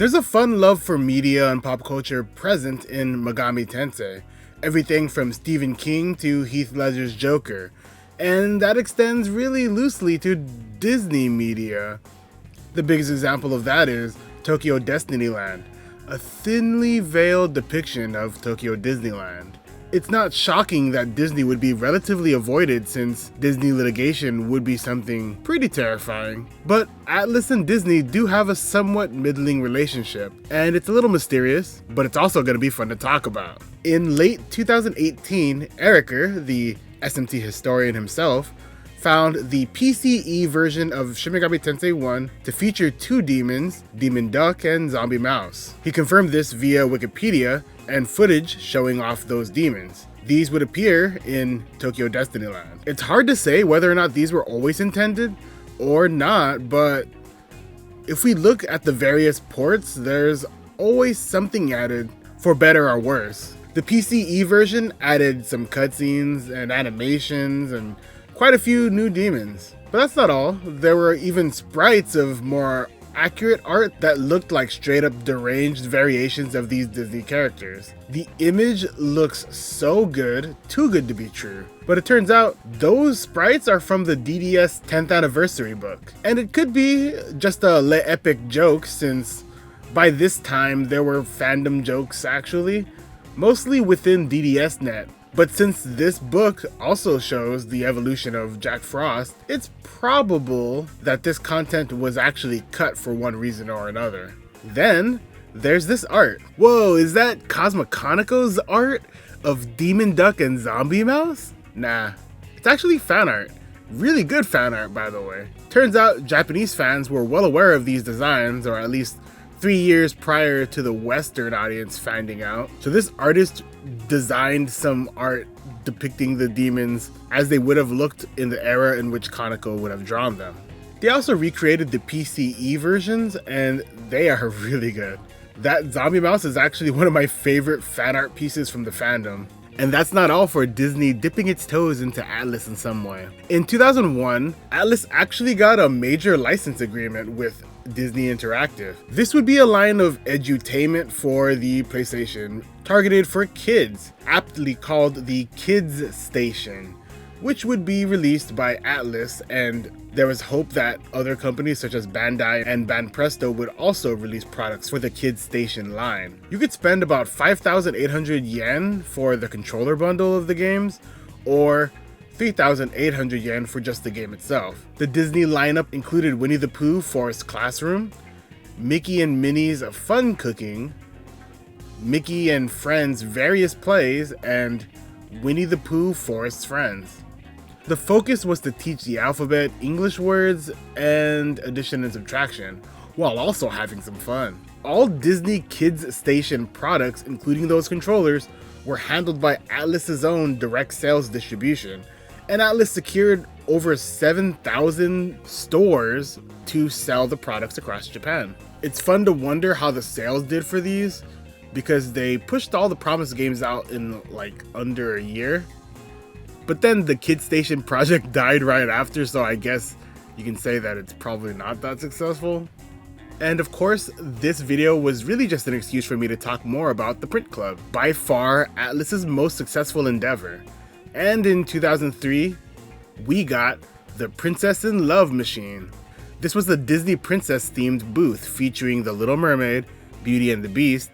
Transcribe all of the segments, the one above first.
There's a fun love for media and pop culture present in Megami Tensei, everything from Stephen King to Heath Ledger's Joker, and that extends really loosely to Disney media. The biggest example of that is Tokyo Disneyland, a thinly veiled depiction of Tokyo Disneyland. It's not shocking that Disney would be relatively avoided since Disney litigation would be something pretty terrifying. But Atlus and Disney do have a somewhat middling relationship, and it's a little mysterious, but it's also going to be fun to talk about. In late 2018, Eriker, the SMT historian himself, found the PCE version of Shin Megami Tensei 1 to feature two demons, Demon Duck and Zombie Mouse. He confirmed this via Wikipedia and footage showing off those demons. These would appear in Tokyo Disneyland. It's hard to say whether or not these were always intended or not, but if we look at the various ports, there's always something added, for better or worse. The PCE version added some cutscenes and animations and quite a few new demons. But that's not all. There were even sprites of more accurate art that looked like straight up deranged variations of these Disney characters. The image looks so good, too good to be true. But it turns out those sprites are from the DDS 10th anniversary book. And it could be just a Le Epic joke since by this time there were fandom jokes actually, mostly within DDSnet. But since this book also shows the evolution of Jack Frost, it's probable that this content was actually cut for one reason or another. Then, there's this art. Whoa, is that Cosmoconico's art of Demon Duck and Zombie Mouse? Nah, it's actually fan art. Really good fan art, by the way. Turns out Japanese fans were well aware of these designs, or at least 3 years prior to the Western audience finding out. So this artist designed some art depicting the demons as they would have looked in the era in which Conoco would have drawn them. They also recreated the PCE versions, and they are really good. That Zombie Mouse is actually one of my favorite fan art pieces from the fandom. And that's not all for Disney dipping its toes into Atlus in some way. In 2001, Atlus actually got a major license agreement with Disney Interactive. This would be a line of edutainment for the PlayStation, targeted for kids, aptly called the Kids Station, which would be released by Atlus, and there was hope that other companies such as Bandai and Banpresto would also release products for the Kids Station line. You could spend about 5,800 yen for the controller bundle of the games, or 3,800 yen for just the game itself. The Disney lineup included Winnie the Pooh Forest Classroom, Mickey and Minnie's Fun Cooking, Mickey and Friends Various Plays, and Winnie the Pooh Forest Friends. The focus was to teach the alphabet, English words, and addition and subtraction, while also having some fun. All Disney Kids Station products, including those controllers, were handled by Atlus's own direct sales distribution, and Atlus secured over 7,000 stores to sell the products across Japan. It's fun to wonder how the sales did for these, because they pushed all the promised games out in like under a year. But then the Kids Station project died right after, so I guess you can say that it's probably not that successful. And of course, this video was really just an excuse for me to talk more about the Print Club, by far Atlus's most successful endeavor. And in 2003, we got the Princess in Love Machine. This was the Disney princess themed booth featuring The Little Mermaid, Beauty and the Beast,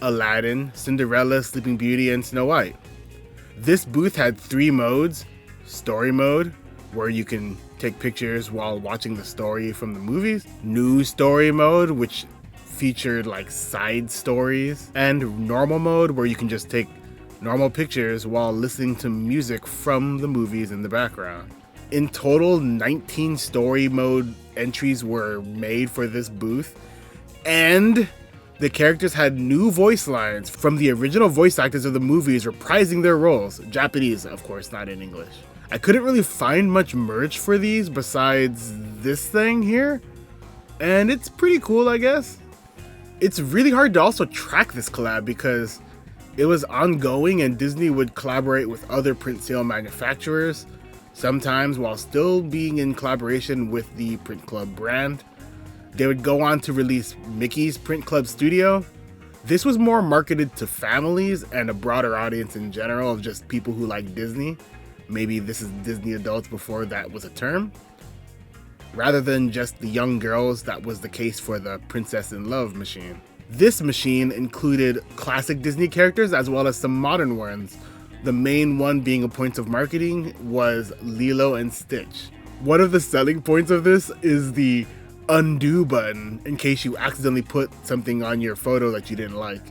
Aladdin, Cinderella, Sleeping Beauty, and Snow White. This booth had 3 modes: story mode, where you can take pictures while watching the story from the movies, new story mode, which featured like side stories, and normal mode, where you can just take normal pictures while listening to music from the movies in the background. In total, 19 story mode entries were made for this booth, and the characters had new voice lines from the original voice actors of the movies reprising their roles. Japanese, of course, not in English. I couldn't really find much merch for these besides this thing here, and it's pretty cool, I guess. It's really hard to also track this collab because it was ongoing and Disney would collaborate with other print sale manufacturers, sometimes while still being in collaboration with the Print Club brand. They would go on to release Mickey's Print Club Studio. This was more marketed to families and a broader audience in general of just people who like Disney. Maybe this is Disney adults before that was a term. Rather than just the young girls, that was the case for the Princess in Love machine. This machine included classic Disney characters as well as some modern ones. The main one being a point of marketing was Lilo and Stitch. One of the selling points of this is the undo button in case you accidentally put something on your photo that you didn't like.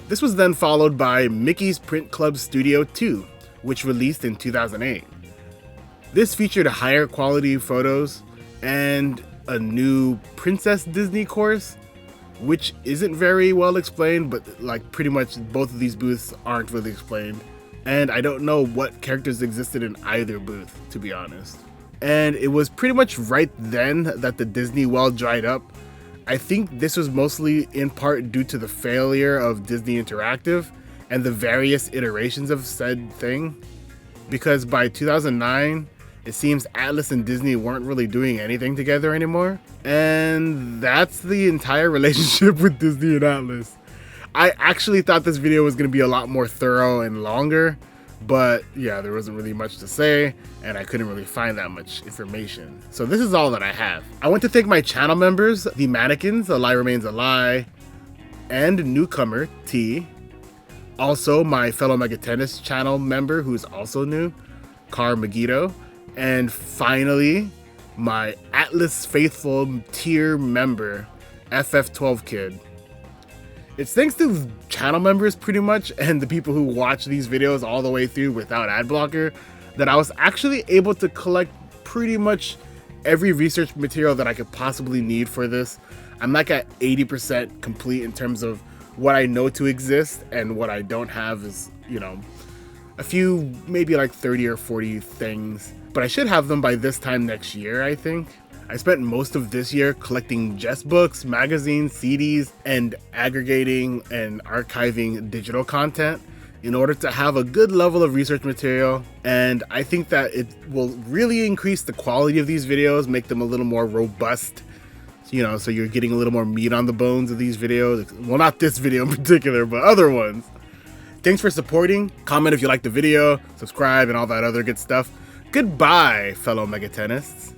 This was then followed by Mickey's Print Club Studio 2, which released in 2008. This featured higher quality photos and a new Princess Disney course, which isn't very well explained, but like pretty much both of these booths aren't really explained. And I don't know what characters existed in either booth, to be honest. And it was pretty much right then that the Disney well dried up. I think this was mostly in part due to the failure of Disney Interactive and the various iterations of said thing. Because by 2009, it seems Atlus and Disney weren't really doing anything together anymore. And that's the entire relationship with Disney and Atlus. I actually thought this video was going to be a lot more thorough and longer, but yeah, there wasn't really much to say, and I couldn't really find that much information. So this is all that I have. I want to thank my channel members, The Mannequins, A Lie Remains a Lie, and newcomer, T. Also, my fellow Mega Tennis channel member, who's also new, Car Megito. And finally, my Atlus Faithful tier member, FF12 Kid. It's thanks to channel members pretty much and the people who watch these videos all the way through without ad blocker that I was actually able to collect pretty much every research material that I could possibly need for this. I'm like at 80% complete in terms of what I know to exist, and what I don't have is, you know, a few, maybe like 30 or 40 things. But I should have them by this time next year, I think. I spent most of this year collecting Jest books, magazines, CDs, and aggregating and archiving digital content in order to have a good level of research material. And I think that it will really increase the quality of these videos, make them a little more robust, you know, so you're getting a little more meat on the bones of these videos. Well, not this video in particular, but other ones. Thanks for supporting. Comment if you liked the video, subscribe, and all that other good stuff. Goodbye, fellow Megatenists.